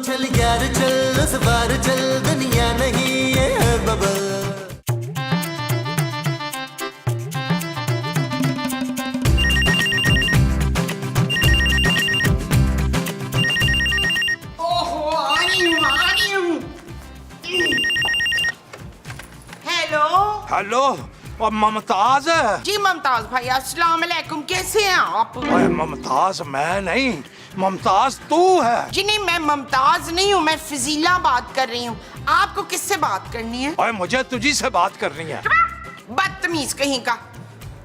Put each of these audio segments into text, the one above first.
चल यार चल, उस बार चल, दुनिया नहीं ये है बबल। ओहो आ रही हूँ। हेलो और मुमताज है? जी मुमताज भाई, अस्सलाम वालेकुम, कैसे हैं आप? ओए मुमताज मैं नहीं, मुमताज तू है। जी नहीं, मैं मुमताज नहीं हूँ, मैं फजीला बात कर रही हूँ। आपको किससे बात करनी है? ओए मुझे तुझी से बात करनी है। बदतमीज कहीं का,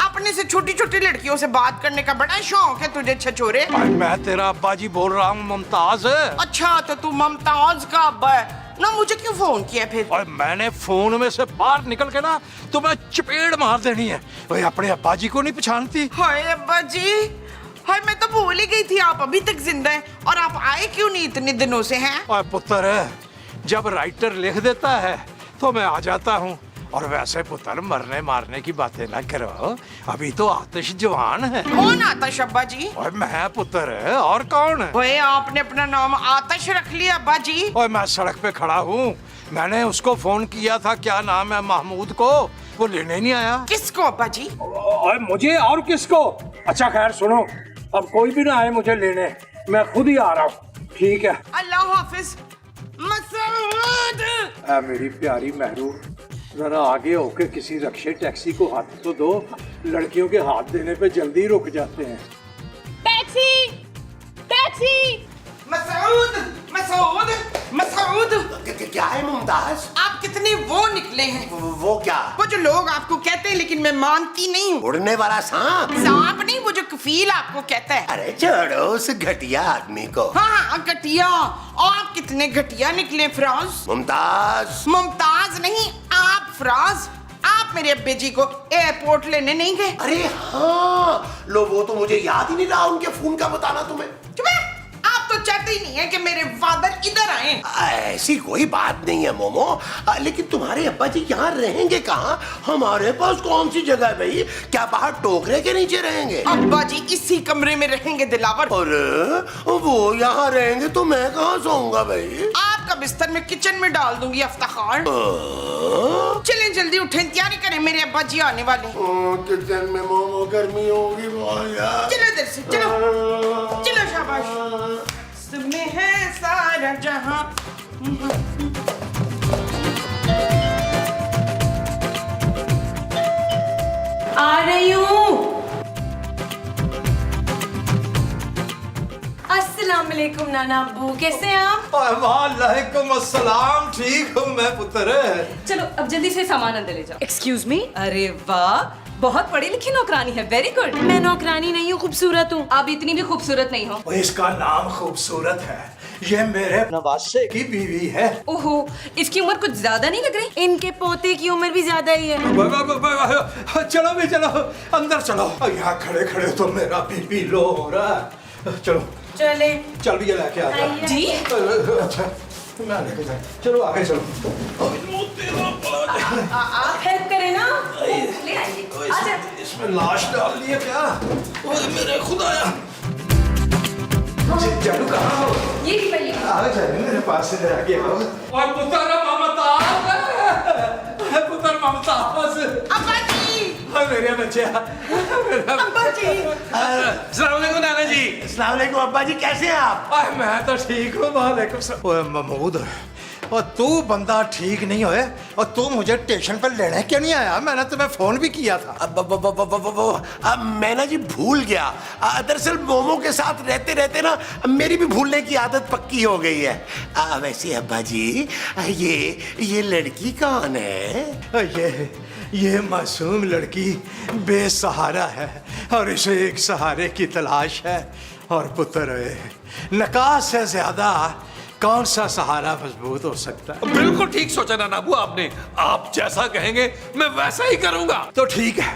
अपने से छोटी छोटी लड़कियों से बात करने का बड़ा शौक है तुझे छछोरे। ओए मैं तेरा अब्बा जी बोल रहा हूँ मुमताज। अच्छा तो तू मुमताज का अब्बा है ना, मुझे क्यों फोन किया फिर? ओए मैंने फोन में से बाहर निकल के ना तुम्हें चपेड़ मार देनी है। ओए अपने अब्बा जी को नहीं पहचानती? हाय अब्बा जी, हाय मैं तो भूल ही गई थी आप अभी तक जिंदा हैं। और आप आए क्यों नहीं इतने दिनों से हैं? ओए पुत्र है, जब राइटर लिख देता है तो मैं आ जाता हूँ। और वैसे पुत्र मरने मारने की बातें ना करो, अभी तो आतिश जवान है। कौन आतिश अब्बा जी? और मैं पुत्र है और कौन है? ओए आपने अपना नाम आतिश रख लिया अब्बा जी। और मैं सड़क पे खड़ा हूँ, मैंने उसको फोन किया था, क्या नाम है, महमूद को, वो लेने नहीं आया। किसको अब्बा जी? और मुझे और किसको? अच्छा खैर सुनो, अब कोई भी ना आए मुझे लेने, मैं खुद ही आ रहा हूँ। ठीक है? अल्लाह हाफिज मसूद। मेरी प्यारी महरू, जरा आगे होके किसी रक्शे टैक्सी को हाथ तो दो, लड़कियों के हाथ देने पे जल्दी रुक जाते हैं। Taxi taxi. मसूद मसूद मसूद, क्या है मुमताज? आप कितने वो निकले हैं। वो क्या? वो जो लोग आपको कहते हैं लेकिन मैं मानती नहीं हूँ। उड़ने वाला सांप? सांप नहीं, वो जो कफील आपको कहता है। अरे छोड़ो उस घटिया आदमी को। हाँ हाँ घटिया। और आप कितने घटिया निकले फराज। मुमताज। मुमताज नहीं, आप फराज। आप मेरे अब्बे जी को एयरपोर्ट लेने नहीं गए? अरे हाँ, लो वो तो मुझे याद ही नहीं रहा उनके फोन का बताना तुम्हें। चुप है। आप तो चाहते ही नहीं है कि मेरे फादर इधर आए। ऐसी कोई बात नहीं है मोमो, लेकिन तुम्हारे अब्बा जी यहाँ रहेंगे कहाँ? हमारे पास कौन सी जगह है भाई? क्या बाहर टोकरे के नीचे रहेंगे? अब्बा जी इसी कमरे में रहेंगे दिलावर। अरे वो यहाँ रहेंगे तो मैं कहाँ सोऊंगा भाई? आपका बिस्तर में किचन में डाल दूंगी अफ्ताखार। चलें जल्दी उठें, तैयारी करें, मेरे अब्बा जी आने वाले। किचन में मोमो गर्मी होगी बहुत यार। चलो इधर से, चलो चलो शाबाश। तुम्हें है सारा जहां। आ रही हूँ। अस्सलाम वालेकुम नाना अब्बू, कैसे हैं आप? वालेकुम अस्सलाम, ठीक हूँ मैं पुत्र। चलो अब जल्दी से सामान अंदर ले जाओ। Excuse me. अरे वाह, बहुत पढ़ी लिखी नौकरानी है, वेरी गुड। मैं नौकरानी नहीं हूँ, खूबसूरत हूँ। आप इतनी भी खूबसूरत नहीं हो। इसका नाम खूबसूरत है, ये मेरे नवासे की बीवी है। ओहो, इसकी उम्र कुछ ज्यादा नहीं लग रही? इनके पोते की उम्र भी ज्यादा ही है। चलो भी चलो, अंदर चलो। यहाँ खड़े खड़े तो मेरा बीपी लो हो रहा है। चलो चले। चल भी ये लेके आ जा। जी अच्छा मैं लेके जा, चलो आगे चलो। आप हेल्प करें ना, ले आइए। आजा। इसमें लाश डाल दी है क्या? ओए मेरे खुदाया। जादू कहाँ हो? ये भी पहले आ जाए मेरे पास से जरा के आओ। और पुत्र ममताज, पुत्र ममताज। अब्बा जी, मेरे बच्चे, अब्बा जी। अस्सलाम वालेकुम नाना जी। अस्सलाम वालेकुम अब्बा जी, कैसे हैं आप? मैं तो ठीक हूँ, वालेकुम सलाम। ओए महमूद, और तू बंदा ठीक नहीं होए और तू मुझे स्टेशन पर लेने क्यों नहीं आया? मैंने तुम्हें फोन भी किया था। अब मैं ना जी भूल गया। दरअसल मोमो के साथ रहते रहते ना मेरी भी भूलने की आदत पक्की हो गई है। वैसे अब्बा जी, ये लड़की कौन है? ये मासूम लड़की बेसहारा है और इसे एक सहारे की तलाश है। और पुत्र, नकाह से ज्यादा कौन सा सहारा मजबूत हो सकता है? बिल्कुल ठीक सोचा नाना अबू आपने। आप जैसा कहेंगे मैं वैसा ही करूंगा। तो ठीक है,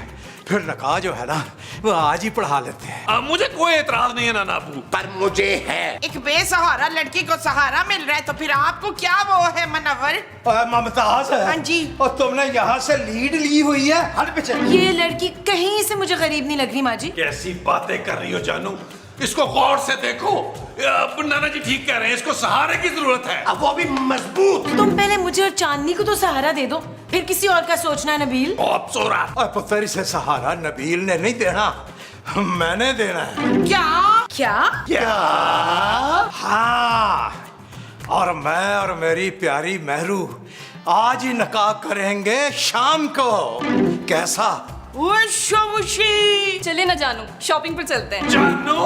फिर नकाह जो है ना वो आज ही पढ़ा लेते हैं। मुझे कोई एतराज नहीं है नाना अबू। पर मुझे है। एक बेसहारा लड़की को सहारा मिल रहा है तो फिर आपको क्या वो है मनवर? मुमताज है। हाँ जी। और तुमने यहाँ से लीड ली हुई है। हट पीछे। ये लड़की कहीं से मुझे गरीब नहीं लग रही माँ जी। कैसी बातें कर रही हो जानू? इसको गौर से देखो। अब नाना जी ठीक कह रहे हैं, इसको सहारे की जरूरत है। अब वो भी मजबूत। तुम पहले मुझे और चांदनी को तो सहारा दे दो, फिर किसी और का सोचना है नबील। अब सो रहा। और पुत्र इसे सहारा नबील ने नहीं देना, मैंने देना है। क्या? क्या? क्या? हाँ, और मैं और मेरी प्यारी महरू आज ही निकाह करेंगे शाम को। कैसा? वुशी। चले ना जानू, शॉपिंग पर चलते हैं। जानू,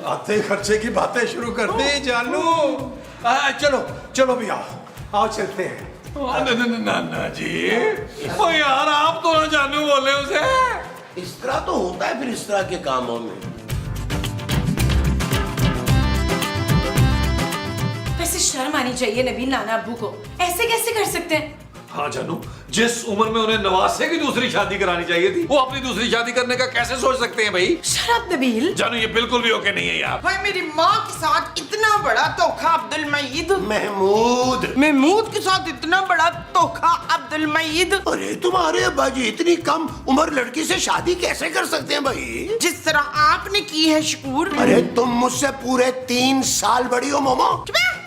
आते खर्चे की बातें शुरू कर दे जानू। चलो चलो भी आओ चलते हैं। नाना जी, ओ यार आप तो ना जानू बोले उसे। इस तरह तो होता है फिर इस तरह के कामों में। वैसे शर्म आनी चाहिए नबील नाना अब्बू को, ऐसे कैसे कर सकते हैं? हाँ जानू, जिस उम्र में उन्हें नवासे की दूसरी शादी करानी चाहिए थी, वो अपनी दूसरी शादी करने का कैसे सोच सकते हैं भाई? शराब नबील। जानू ये बिल्कुल भी ओके नहीं है यार। भाई मेरी माँ के साथ इतना बड़ा धोखा अब्दुल मईद। महमूद, महमूद के साथ इतना बड़ा धोखा अब्दुल मईद। अरे तुम्हारे अब्बा जी इतनी कम उम्र लड़की से शादी कैसे कर सकते हैं भाई? जिस तरह आपने की है शकूर। अरे तुम मुझसे पूरे 3 साल बड़ी हो मोमो।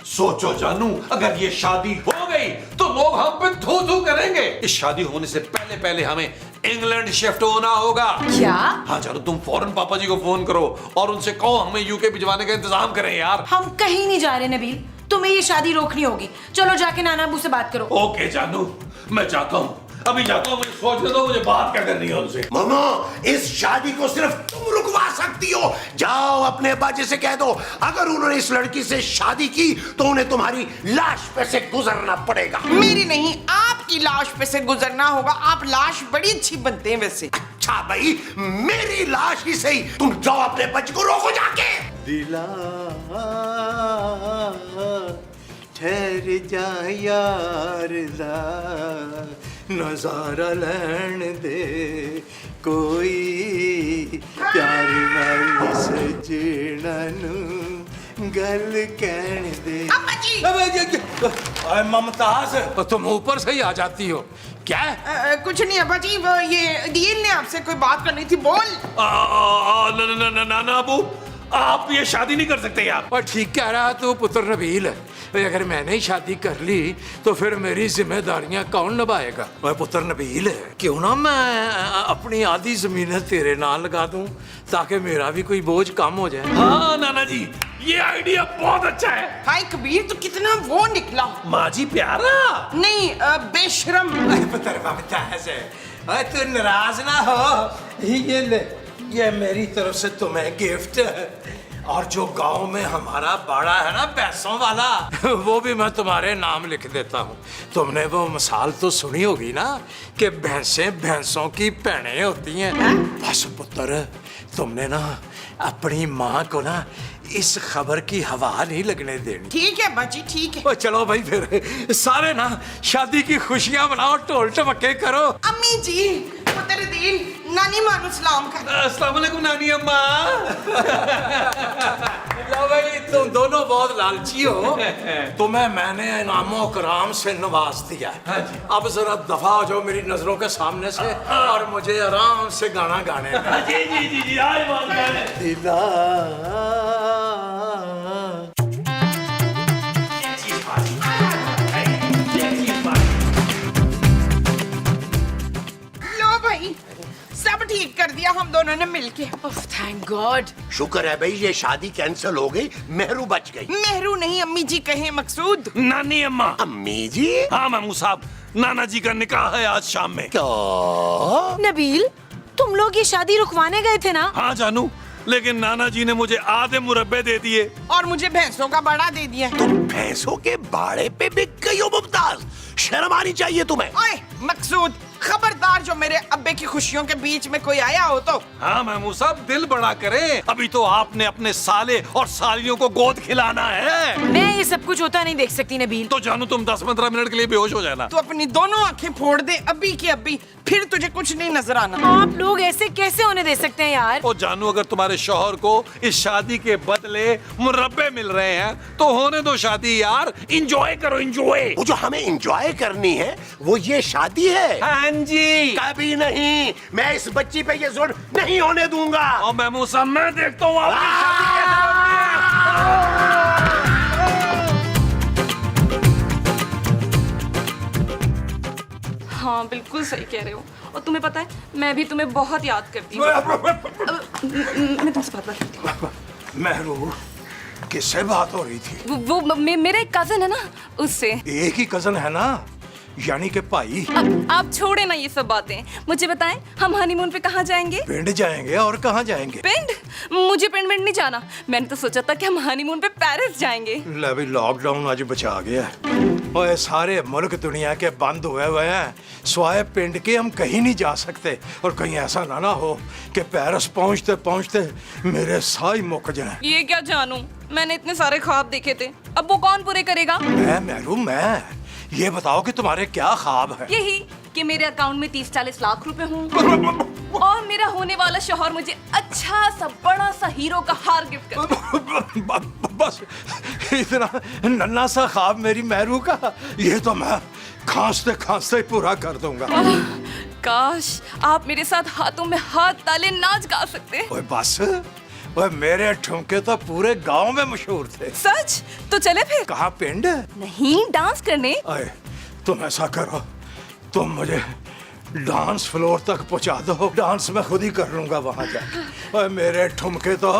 सोचो जानू, अगर ये शादी हो गई तो लोग हम पे थू थू करेंगे। इस शादी होने से पहले पहले हमें इंग्लैंड शिफ्ट होना होगा। क्या? हाँ जानू, तुम फौरन पापा जी को फोन करो और उनसे कहो हमें यूके भिजवाने का इंतजाम करें यार। हम कहीं नहीं जा रहे नबील, तुम्हें ये शादी रोकनी होगी। चलो जाके नाना अब्बू से बात करो। ओके जानू, मैं जाता हूँ, अभी जाता हूँ। मुझे सोचने दो, मुझे बात क्या करनी है उनसे। मोमो, इस शादी को सिर्फ तुम रुकवा सकती हो। जाओ अपने अब्बा जी से कह दो, अगर उन्होंने इस लड़की से शादी की तो उन्हें तुम्हारी लाश पे से गुजरना पड़ेगा। मेरी नहीं, आपकी लाश पे से गुजरना होगा। आप लाश बड़ी अच्छी बनते हैं वैसे। अच्छा भाई, मेरी लाश ही सही। तुम जाओ अपने अब्बा जी को रोको जाके। दिला ठहर जा यार दा, नजारा लैन दे कोई प्यार वाली सजना नू गल कहन दे। अब्बा जी। ममताज, तुम ऊपर से ही आ जाती हो क्या? कुछ नहीं अब्बा जी, वो ये दिल ने आपसे कोई बात करनी थी, बोल। नाना अबू, आप ये शादी नहीं कर सकते यार। और ठीक कह रहा तू पुत्र नबील। अगर मैंने ही शादी कर ली तो फिर मेरी जिम्मेदारियां कौन निभाएगा? और पुत्र नबील, क्यों ना मैं अपनी आधी जमीन तेरे नाम लगा दूं ताकि मेरा भी कोई बोझ कम हो जाए। हाँ नाना जी, ये आइडिया बहुत अच्छा है। हाय कबीर, तो कितना वो निकला। माँ जी प्यारा। नहीं बेशरम। पुत्र ममताज, तू नाराज ना हो, ये ले, ये मेरी तरफ से तुम्हें गिफ्ट। और जो गांव में हमारा बाड़ा है ना पैसों वाला, वो भी मैं तुम्हारे नाम लिख देता हूँ। तुमने वो मिसाल तो सुनी होगी ना कि भैंसें भैंसों की भैनें होती हैं। बस पुत्र, तुमने ना अपनी माँ को ना इस खबर की हवा नहीं लगने देनी। ठीक है बाजी, ठीक है। ओ चलो भाई, फिर सारे ना शादी की खुशियां मनाओ, ढोल ढमक्के करो। अम्मी जी, पुत्र दिल, नानी मानो सलाम कर। अस्सलाम वालेकुम नानी अम्मा। लो भाई, तुम दोनों बहुत लालची हो। तुम्हें मैंने इनामों कराम से नवाज दिया। अब जरा दफा हो जाओ मेरी नजरों के सामने से और मुझे आराम से गाना गाने दो। जी जी जी जी, आज बात करें। दिला लो भाई, सब ठीक कर दिया हम दोनों ने मिलके। Thank God. शुक्र है भाई, ये शादी कैंसिल हो गई, मेहरू बच गई। मेहरू नहीं, अम्मी जी कहे मकसूद। नानी अम्मा। अम्मी जी। हाँ मामू साहब, नाना जी का निकाह है आज शाम में। क्या? नबील, तुम लोग ये शादी रुकवाने गए थे ना? हाँ जानू, लेकिन नाना जी ने मुझे आधे मुरब्बे दे दिए और मुझे भैंसों का बड़ा दे दिया। तुम भैंसों के बाड़े पे बिक गई हो मुमताज, शर्म आनी चाहिए तुम्हें। ओए मकसूद, खबरदार जो मेरे अब्बे की खुशियों के बीच में कोई आया हो तो। हाँ महमूद साहब, दिल बड़ा करें, अभी तो आपने अपने साले और सालियों को गोद खिलाना है। मैं ये सब कुछ होता नहीं देख सकती नबील। तो जानू तुम 10-15 मिनट के लिए बेहोश हो जाना। तू अपनी दोनों आंखें फोड़ दे अब्बी की अब्बी, फिर तुझे कुछ नहीं नजर आना। आप लोग ऐसे कैसे होने दे सकते हैं यार? ओ जानू, अगर तुम्हारे शौहर को इस शादी के बदले मुरब्बे मिल रहे हैं तो होने दो शादी यार, इंजॉय करो, इंजॉय। वो जो हमें इंजॉय करनी है वो ये शादी है। हाँ बहन जी। कभी नहीं, मैं इस बच्ची पे ये जुल्म नहीं होने दूंगा। और मैं मूसा, मैं देखता हूँ आपकी शादी कैसे होती है। हाँ बिल्कुल सही कह रहे हो। और तुम्हें पता है मैं भी तुम्हें बहुत याद करती हूँ। मैं तुमसे बात करती हूँ। महरू, किससे बात हो रही थी? वो मेरा एक कजन है ना, उससे। एक ही कजन है ना, यानी कि भाई। आप छोड़े ना ये सब बातें, मुझे बताएं हम हनीमून पे कहाँ जाएंगे? पिंड जाएंगे। और कहाँ जाएंगे? पिंड? मुझे पिंड नहीं जाना। मैंने तो सोचा था कि हम हनीमून पे पेरिस जाएंगे। ले भी लॉकडाउन आज बचा गया। और सारे मुल्क दुनिया के बंद हुए हैं, स्वाय पिंड के हम कहीं नहीं जा सकते। और कहीं ऐसा ना हो कि पेरिस पहुंचते पहुंचते मेरे साह ही मुक जाए। ये क्या जानू, मैंने इतने सारे ख्वाब देखे थे, अब वो कौन पूरे करेगा? मैं महरू, मैं ये बताओ कि तुम्हारे क्या ख्वाब है? यही कि मेरे अकाउंट में 30-40 लाख रुपए हों और मेरा होने वाला शौहर मुझे अच्छा सा बड़ा सा हीरो का हार गिफ्ट करे। बस इतना नन्हा सा ख्वाब मेरी महरू का, ये तो मैं खांसते खांसते ही पूरा कर दूंगा। काश आप मेरे साथ हाथों में हाथ डाले नाच गा सकते। ओए बस, ओए मेरे ठुमके तो पूरे गांव में मशहूर थे। सच? तो चले फिर। कहाँ पिंड? नहीं, डांस करने। अरे तुम ऐसा करो, तुम मुझे डांस फ्लोर तक पहुंचा दो, डांस मैं खुद ही कर लूंगा वहां जाके। और मेरे ठुमके तो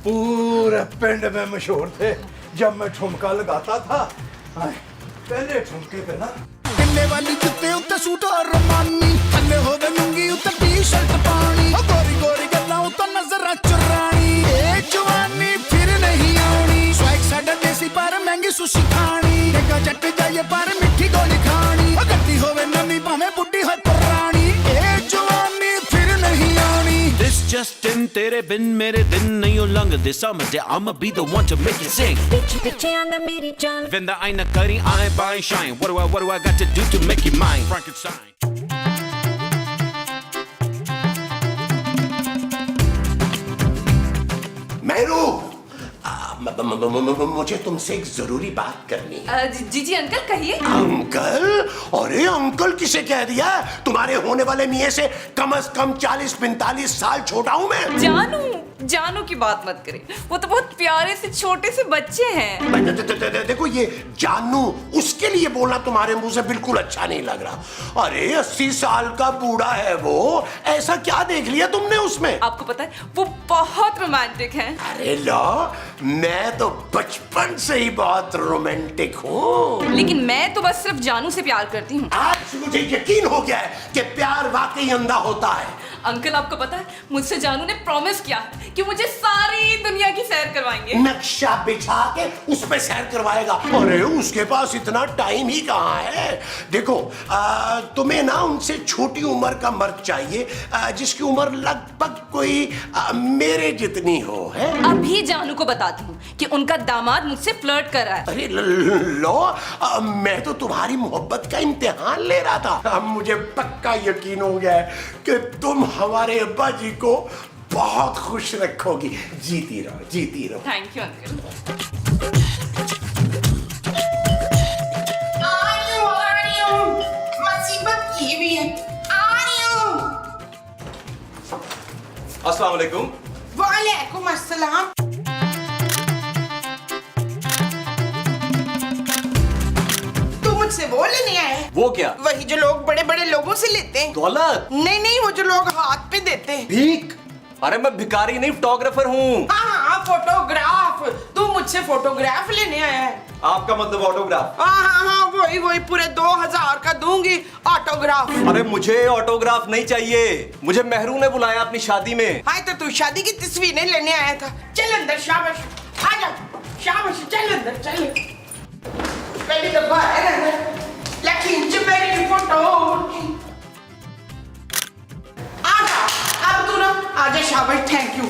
पूरे पिंड में मशहूर थे जब मैं ठुमका लगाता था। पहले ठुमके पे ना किन्ने वाली जुत्ते उत्ते सूट और रमानी, थल्ले होवे लुंगी उत्ते टी-शर्ट पानी, ओ गोरी गोरी गल्लां उत्ते नजरां चुरानी, ए जवानी फिर नहीं आनी, स्वैग साडा देसी पर महंगी सुशी खानी, निगा जट जाए पर मिठी गोली खानी, ओ गड्डी होवे नवी भाਵੇਂ बुड्ढी हो पुरानी, ए जवानी फिर नहीं आनी। This just in, तेरे बिन मेरे दिन नहीं हो लंघदे समझदे, I'ma be the one to make it sing. पिछे आंदा मेरी जान। Venda aina kari, I ain't buying shine. What do I got to do to make you mine? Frankenstein. महरू, मुझे तुमसे एक जरूरी बात करनी है। जी अंकल कहिए। अंकल? अरे अंकल किसे कह दिया? तुम्हारे होने वाले मियाँ से कम से कम 40-45 साल छोटा हूँ मैं। जानू की बात मत करें, वो तो बहुत प्यारे से छोटे से बच्चे हैं। देखो ये जानू, उसके लिए बोलना तुम्हारे मुंह से बिल्कुल अच्छा नहीं लग रहा। अरे 80 साल का बूढ़ा है वो, ऐसा क्या देख लिया तुमने उसमें? आपको पता है वो बहुत रोमांटिक हैं। अरे लो, मैं तो बचपन से ही बहुत रोमांटिक हूँ। लेकिन मैं तो बस सिर्फ जानू से प्यार करती हूँ। आज मुझे यकीन हो गया है कि प्यार वाकई अंधा होता है। अंकल आपको पता है मुझसे जानू ने प्रॉमिस किया है कि मुझे सारी दुनिया की सैर करवाएंगे। नक्शा बिछा के उस पे सैर करवाएगा। अरे उसके पास इतना टाइम ही कहाँ है। देखो तुम्हें ना उनसे छोटी उम्र का मर्द चाहिए, जिसकी उम्र लगभग कोई मेरे जितनी हो है। अभी जानू को बताती हूँ कि उनका दामाद मुझसे फ्लर्ट कर रहा है। अरे लो, मैं तो तुम्हारी मोहब्बत का इम्तिहान ले रहा था। अब मुझे पक्का यकीन हो गया है कि तुम हमारे अब्बा जी को बहुत खुश रखोगी। जीती रहो, जीती रहो। Thank you uncle. मुसीबत ये भी है। आ रही हूँ। अस्सलाम वालेकुम। वालेकुम अस्सलाम। तू मुझसे वो लेने आया है? वो क्या? वही जो लोग बड़े बड़े लोगों से लेते हैं। दौलत? नहीं, वो जो लोग हाथ पे देते हैं। भीख? अरे मैं भिखारी नहीं, फोटोग्राफर हूँ। हाँ, फोटोग्राफ। तू मुझसे फोटोग्राफ लेने आया है? आपका मतलब ऑटोग्राफ? हाँ, वही पूरे 2000 का दूंगी ऑटोग्राफ। अरे मुझे ऑटोग्राफ नहीं चाहिए, मुझे महरू ने बुलाया अपनी शादी में। हाँ तो तू शादी की तस्वीरें लेने आया था। चल अंदर, शाबाश। आ जा, शाबाश, चल अंदर, चल। पहली दफा है ना, लेकिन जब मेरी फोटो आ जा, अब तू ना आ जा, शाबाश, थैंक यू।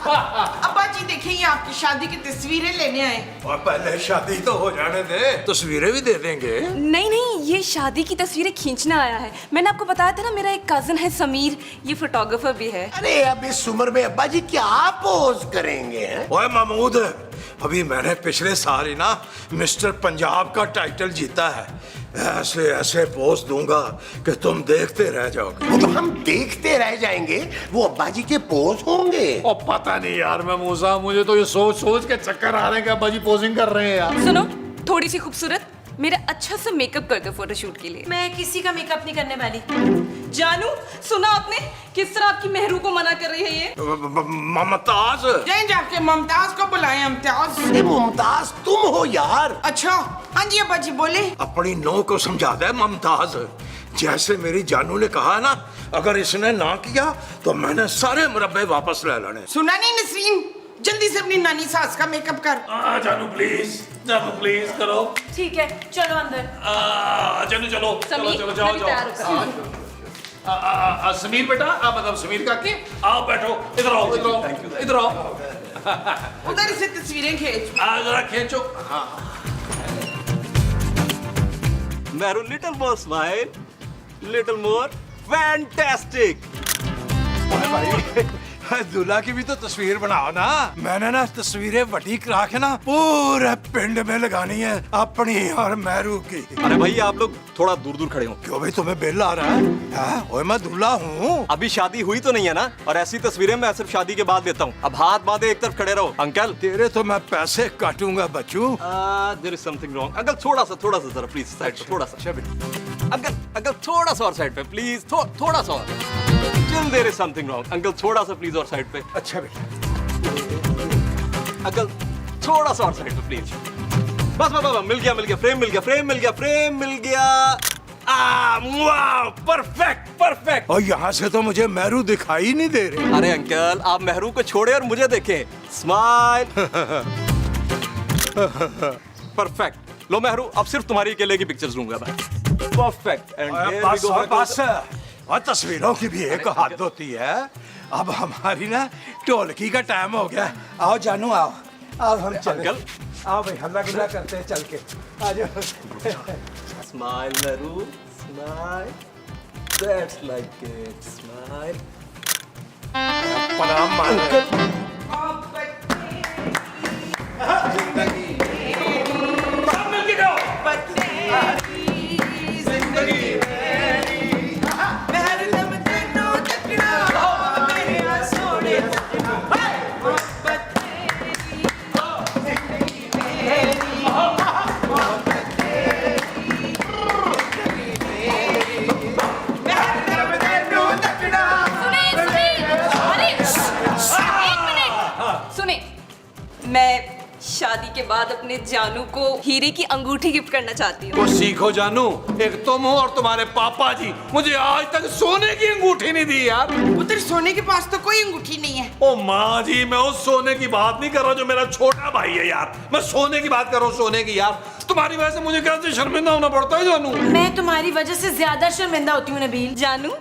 अब्बा जी देखिए, ये आपकी शादी की तस्वीरें लेने आए। और पहले शादी तो हो जाने दे, तस्वीरें भी दे देंगे। नहीं, ये शादी की तस्वीरें खींचना आया है। मैंने आपको बताया था ना मेरा एक कजन है समीर, ये फोटोग्राफर भी है। अरे अब इस उम्र में अब्बा जी क्या पोज करेंगे हैं? ओए महमूद, अभी मैंने पिछले साल ही ना मिस्टर पंजाब का टाइटल जीता है। ऐसे ऐसे पोज दूंगा कि तुम देखते रह जाओगे। वो तो हम देखते रह जाएंगे, वो अब्बा जी के पोज होंगे। और पता नहीं यार, मैं मूसा, मुझे तो ये सोच सोच के चक्कर आ रहे हैं कि अब्बा जी पोजिंग कर रहे हैं यार। सुनो, थोड़ी सी खूबसूरत मेरा अच्छा सा मेकअप कर दो फोटोशूट के लिए। मैं किसी का मेकअप नहीं करने वाली। जानू, सुना आपने किस तरह आपकी मेहरू को मना कर रही है ये? ममताज, जाए जाके मुमताज को बुलाए। मुमताज, अरे मुमताज तुम हो यार। अच्छा हाँ जी अब्बा जी बोले। अपनी नो को समझा दे मुमताज। जैसे मेरी जानू ने कहा ना, अगर इसने ना किया तो मैंने सारे मुरब्बे वापस ले लेने। सुना नहीं नसरीन, जल्दी से अपनी नानी सास का मेकअप कर। जानू प्लीज करो। ठीक है, चलो अंदर। जानू चलो समीर, चलो जाओ मैं भी तैयार होकर जाओ। समीर बेटा, मतलब समीर काके, आओ बैठो, इधर आओ, इधर आओ। उधर से तस्वीरें खींच। जरा खींचो। Mehru, little more smile, little more fantastic. दूल्हा की भी तो तस्वीर बनाओ ना। मैंने ना तस्वीरें बड़ी करा के ना पूरे पिंड में लगानी है, अपनी और मेहरू की। अरे भाई, आप लोग थोड़ा दूर दूर खड़े हो। क्यों भाई, तुम्हें बिल आ रहा है? ओए मैं दूल्हा हूँ। अभी शादी हुई तो नहीं है ना, और ऐसी तस्वीरें मैं सिर्फ शादी के बाद लेता हूँ। अब हाथ बांधे एक तरफ खड़े रहो। अंकल, तेरे तो मैं पैसे काटूंगा बच्चू। There is something wrong. Uncle थोड़ा सा जरा प्लीज साइड पे, थोड़ा सा। अंकल थोड़ा सा और साइड पे प्लीज, थोड़ा सा और। Still there is something wrong. Uncle थोड़ा सा प्लीज और साइड पे। अच्छा बेटा। अंकल थोड़ा सा और साइड पे प्लीज। बस मिल गया, फ्रेम मिल गया। वाह, परफेक्ट। और यहाँ से तो मुझे मेहरू दिखाई नहीं दे रहे। अरे अंकल, आप मेहरू को छोड़े और मुझे देखें। स्माइल। परफेक्ट। लो मेहरू, अब सिर्फ तुम्हारी अकेले की पिक्चर्स लूंगा मैं। परफेक्ट। बस और तस्वीरों की भी एक हद होती है। अब हमारी ना ढोलकी का टाइम हो गया। आओ जानू, आओ हम चले। अंकल, आओ भाई, हल्ला गुल्ला करते हैं, चल के आ जाओ। Smile Mehru, smile. That's like it, smile. प्रणाम मान। मैं शादी के बाद अपने जानू को हीरे की अंगूठी गिफ्ट करना चाहती हूँ। वो सीखो जानू, एक तुम हो और तुम्हारे पापा जी मुझे आज तक सोने की अंगूठी नहीं दी यार। उधर सोने के पास तो कोई अंगूठी नहीं है। ओ माँ जी, मैं उस सोने की बात नहीं कर रहा जो मेरा छोटा भाई है यार। मैं सोने की बात कर रहा हूँ, सोने की यार। तुम्हारी वजह से मुझे कैसे शर्मिंदा होना पड़ता है जानू। मैं तुम्हारी वजह से ज्यादा शर्मिंदा होती हूँ नबील। जानू,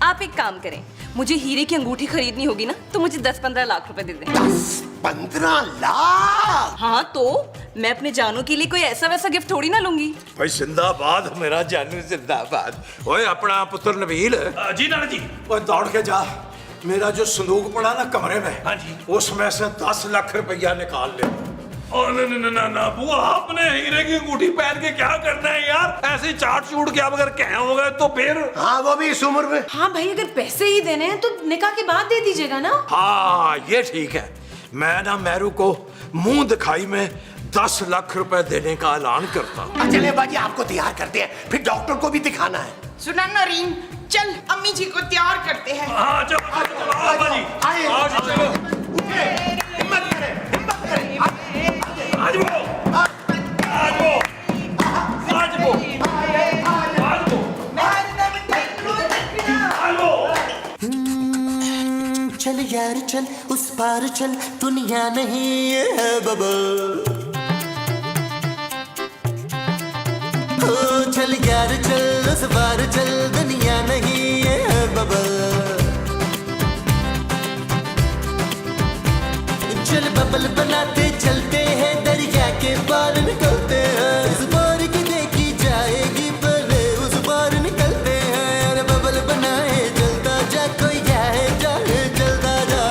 आप एक काम करें, मुझे हीरे की अंगूठी खरीदनी होगी ना, तो मुझे 10-15 लाख रुपए दे दें। 10-15 लाख? हाँ, तो मैं अपने जानू के लिए कोई ऐसा वैसा गिफ्ट थोड़ी ना लूंगी। भाई जिंदाबाद मेरा जानू, जिंदाबाद। ओए अपना पुत्र नबील। जी नाना जी। ओए दौड़ के जा, मेरा जो संदूक पड़ा ना कमरे में, हाँ जी, उसमें से 10 लाख रुपया निकाल ले। ना बुआ, आपने हीरे की अंगूठी पहन के क्या करना है यार? ऐसे ही चाट चूट के आप अगर कह हो गए तो फिर। हाँ, वो भी इस उम्र में। हाँ भाई, अगर पैसे ही देने हैं तो निकाह के बाद दे दीजिएगा ना। हाँ ये ठीक है। मैं ना मेहरू को मुंह दिखाई में 10 लाख रुपए देने का ऐलान करता हूँ। चले बाजी, आपको तैयार करते हैं, फिर डॉक्टर को भी दिखाना है। सुना नरीन, चल अम्मी जी को तैयार करते हैं। हाँ चलो बाजी, चलो। हिम्मत करें। चल यार चल, उस पार चल, दुनिया नहीं है बबल। ओ चल यार चल, उस पार चल, दुनिया नहीं है बबल। चल बबल बनाते चलते हैं, दरिया के पार निकलते हैं। उस पार की देखी जाएगी, पहले उस पार निकलते हैं। अरे बबल बनाए चलता जा, कोई जाए जाए चलता जा।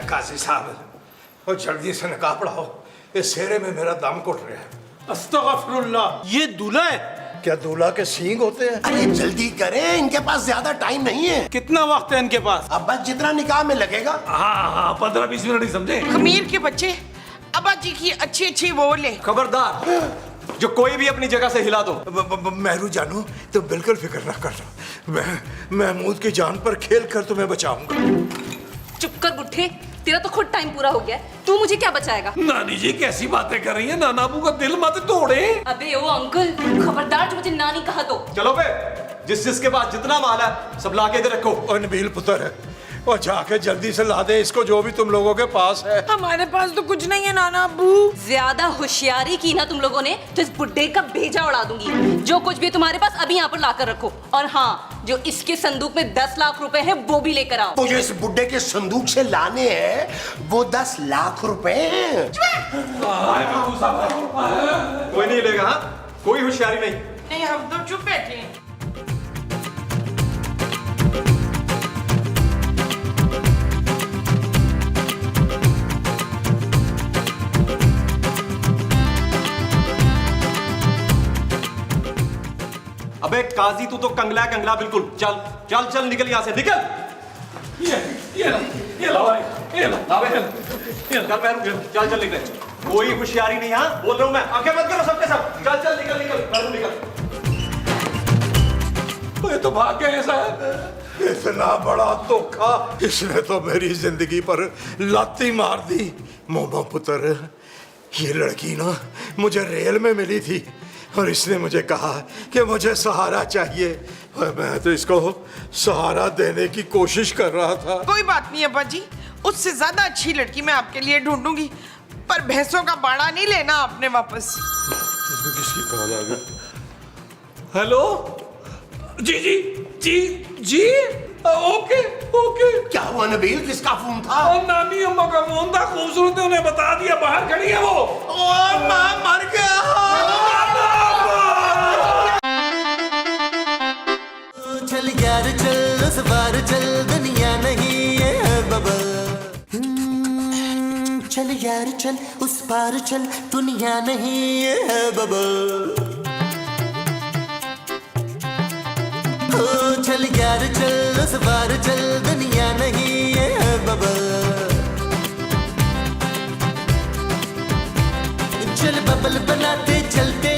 काजी साहब, और जल्दी से निकाह पढ़ाओ, इस सेहरे में मेरा दम घुट रहा है। अस्तगफिरुल्लाह, ये दूल्हा है? क्या दूल्हा के सींग होते हैं? अरे जल्दी करें, इनके पास ज्यादा टाइम नहीं है। कितना वक्त है इनके पास? अब बस जितना निकाह में लगेगा। हाँ 15-20 मिनट ही समझे। खमीर के बच्चे, अब्बा जी की अच्छी अच्छी वो ले। खबरदार, जो कोई भी अपनी जगह से हिला दो। मेहरू जानू, तुम बिल्कुल फिक्र ना करो, मैं महमूद की जान पर खेल कर तुम्हें बचाऊंगा। चुप कर बुढ़े, तेरा तो खुद टाइम पूरा हो गया है, तू मुझे क्या बचाएगा? नानी जी कैसी बातें कर रही है, नाना अबू का दिल मत तोड़े। अबे ओ अंकल, खबरदार जो मुझे नानी कहा तो। चलो बे, जिसके पास जितना माल है सब लाके इधर रखो। और नबील पुत्र है, और जाके जल्दी से ला दे इसको जो भी तुम लोगों के पास है। हमारे पास तो कुछ नहीं है नाना अब्बू। ज्यादा होशियारी की ना तुम लोगों ने तो इस बुड्ढे का भेजा उड़ा दूंगी। जो कुछ भी तुम्हारे पास अभी यहाँ पर लाकर रखो, और हाँ, जो इसके संदूक में 10 लाख रुपए हैं वो भी लेकर आओ। तो जो इस बुड्ढे के संदूक से लाने हैं वो 10 लाख रुपए हैं। कोई नहीं लेगा। हाँ, कोई होशियारी नहीं। नहीं, हम तो चुप बैठे हैं। अबे काजी, तू तो कंगला बिल्कुल। चल चल चल, निकल यहाँ से, निकल। ये लो अबे चल पैरू, चल चल निकल। कोई होशियारी नहीं। हाँ, बोल रहा हूँ मैं, आंखें बंद करो सबके सब। चल चल निकल निकल, पैरू निकल। ये तो भाग गए साहब। इतना बड़ा धोखा, इसने तो मेरी जिंदगी पर लाती मार दी। मोमो पुत्र, ये लड़की ना मुझे रेल में मिली थी, और इसने मुझे कहा कि मुझे सहारा चाहिए, और मैं तो इसको सहारा देने की कोशिश कर रहा था। कोई बात नहीं अब्बा जी, उससे ज्यादा अच्छी लड़की मैं आपके लिए ढूंढूंगी, पर भैंसों का बाड़ा नहीं लेना आपने वापस। किसकी कॉल आ गई? हेलो जी जी जी जी, ओके ओके। क्या हुआ नबील, किसका फोन था? और नानी अम्मा का फोन था, खूबसूरत ने उन्हें बता दिया, बाहर खड़ी है वो। ओ मां मर गया। चल यार चल, उस बार चल, दुनिया नहीं है बबल। चल यार चल, उस पार चल, दुनिया नहीं है बबल। ओ चल यार चल, उस पार चल, दुनिया नहीं है बबल। चल बबल बनाते चलते